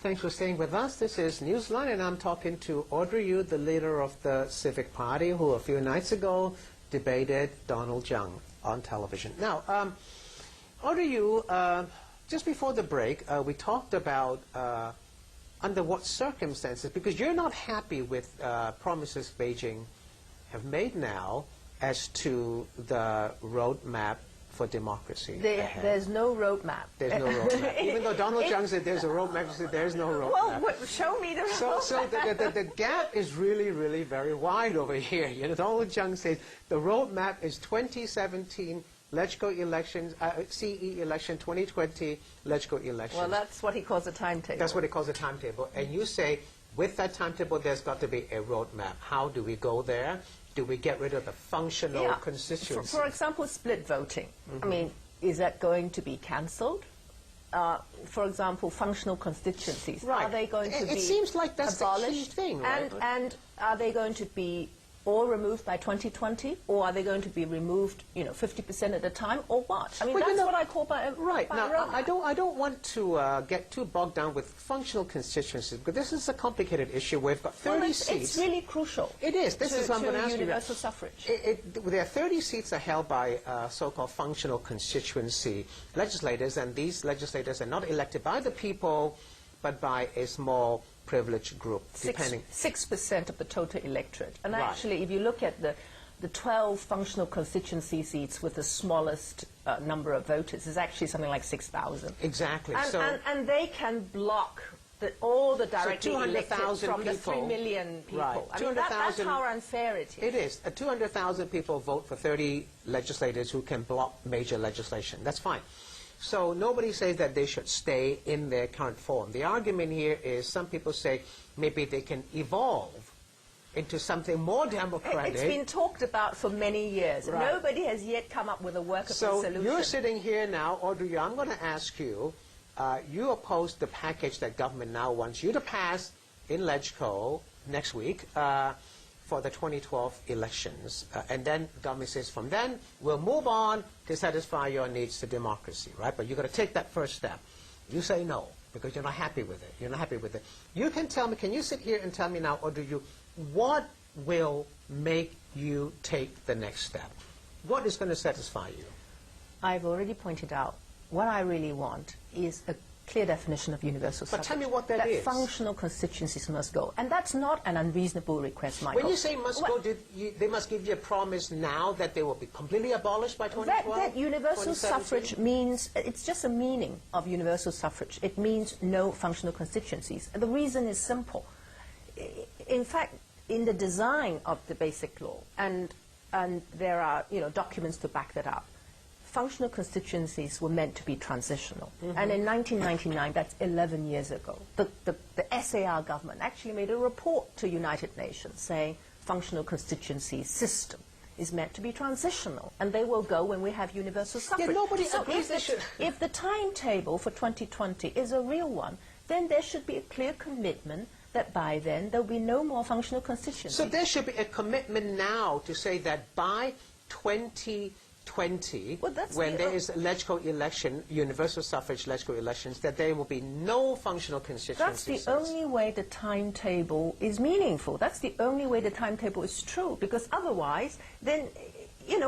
Thanks for staying with us. This is Newsline, and I'm talking to Audrey Yu, the leader of the Civic Party, who a few nights ago debated Donald Young on television. Now, Audrey Yu, just before the break, we talked about under what circumstances, because you're not happy with promises Beijing have made now as to the roadmap for democracy. There's no roadmap. There's no roadmap. Even though Donald Young said there's a roadmap, said there's no roadmap. Well, show me the roadmap. So the gap is really, really very wide over here. You know, Donald Young says the roadmap is 2017 LegCo elections, CE election, 2020 LegCo elections. Well, that's what he calls a timetable. That's what he calls a timetable. And you say, with that timetable, there's got to be a roadmap. How do we go there? Do we get rid of the functional constituency? For example, split voting. I mean, is that going to be cancelled? For example, functional constituencies. Right. Are they going to be It seems like that's abolished? the key thing, right? And are they going to be all removed by 2020, or are they going to be removed, 50% at a time, or what? I mean, that's what I call by right. By now, I don't want to get too bogged down with functional constituencies, because this is a complicated issue. We've got 30 seats. It's really crucial. It is. This is what I'm going to ask you. Universal suffrage. There are 30 seats are held by so-called functional constituency legislators, and these legislators are not elected by the people, but by a small privileged group, depending 6% of the total electorate. And right. Actually, if you look at the 12 functional constituency seats with the smallest number of voters, is actually something like 6,000. Exactly. And they can block all the directly elected from people, the 3 million people. Right. I mean, that's how unfair it is. It is. 200,000 people vote for 30 legislators who can block major legislation. That's fine. So nobody says that they should stay in their current form. The argument here is some people say maybe they can evolve into something more democratic. It's been talked about for many years. Right. Nobody has yet come up with a workable solution. So you're sitting here now, Audrey, I'm going to ask you, you oppose the package that government now wants you to pass in LegCo next week for the 2012 elections. And then government says from then, we'll move on to satisfy your needs to democracy, right? But you've got to take that first step. You say no, because you're not happy with it. You're not happy with it. You can tell me, can you sit here and tell me now, Audrey, what will make you take the next step? What is going to satisfy you? I've already pointed out, what I really want is a clear definition of universal suffrage. But tell me what that is. That functional constituencies must go. And that's not an unreasonable request, Michael. When you say must go, they must give you a promise now that they will be completely abolished by 2012? That universal suffrage means, it's just a meaning of universal suffrage. It means no functional constituencies. And the reason is simple. In fact, in the design of the basic law, and there are documents to back that up, functional constituencies were meant to be transitional. And in 1999, that's 11 years ago, the SAR government actually made a report to United Nations saying functional constituency system is meant to be transitional, and they will go when we have universal suffrage. Yeah, nobody agrees if the timetable for 2020 is a real one, then there should be a clear commitment that by then there will be no more functional constituencies. So there should be a commitment now to say that by 2020, when there is a LegCo election, universal suffrage LegCo elections, that there will be no functional constituencies. That's the only way the timetable is meaningful. That's the only way the timetable is true, because otherwise, then,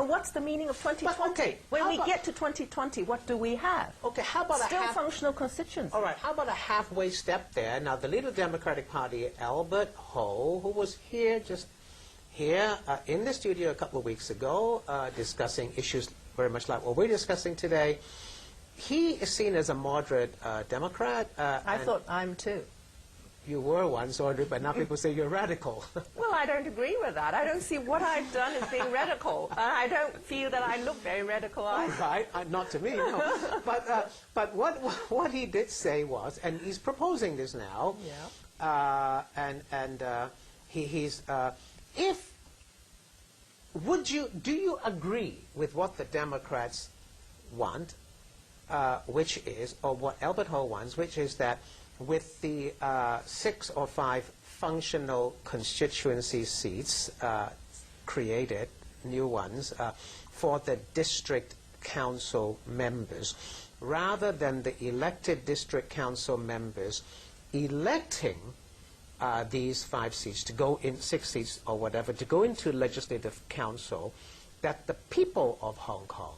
what's the meaning of 2020? Okay, when we get to 2020, what do we have? Okay, how about still functional constituencies? All right, how about a halfway step there? Now, the leader of the Democratic Party, Albert Ho, who was here in the studio a couple of weeks ago, discussing issues very much like what we're discussing today. He is seen as a moderate Democrat. I thought I'm too. You were once, Audrey, but now people say you're radical. Well, I don't agree with that. I don't see what I've done as being radical. I don't feel that I look very radical either. Right, not to me, no. But what he did say was, and he's proposing this now, do you agree with what the Democrats want, which is, or what Albert Ho wants, which is that with the 6 or 5 functional constituency seats created, new ones, for the district council members, rather than the elected district council members electing these 5 seats to go in, 6 seats or whatever, to go into Legislative Council, that the people of Hong Kong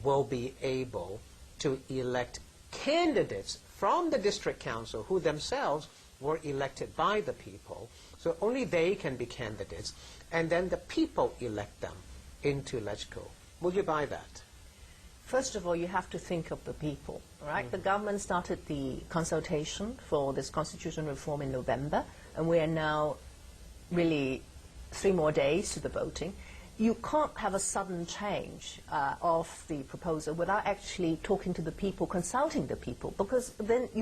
will be able to elect candidates from the District Council who themselves were elected by the people. So only they can be candidates, and then the people elect them into LegCo. Will you buy that? First of all, you have to think of the people, right? The government started the consultation for this constitutional reform in November, and we are now really 3 more days to the voting. You can't have a sudden change of the proposal without actually talking to the people, consulting the people, because then you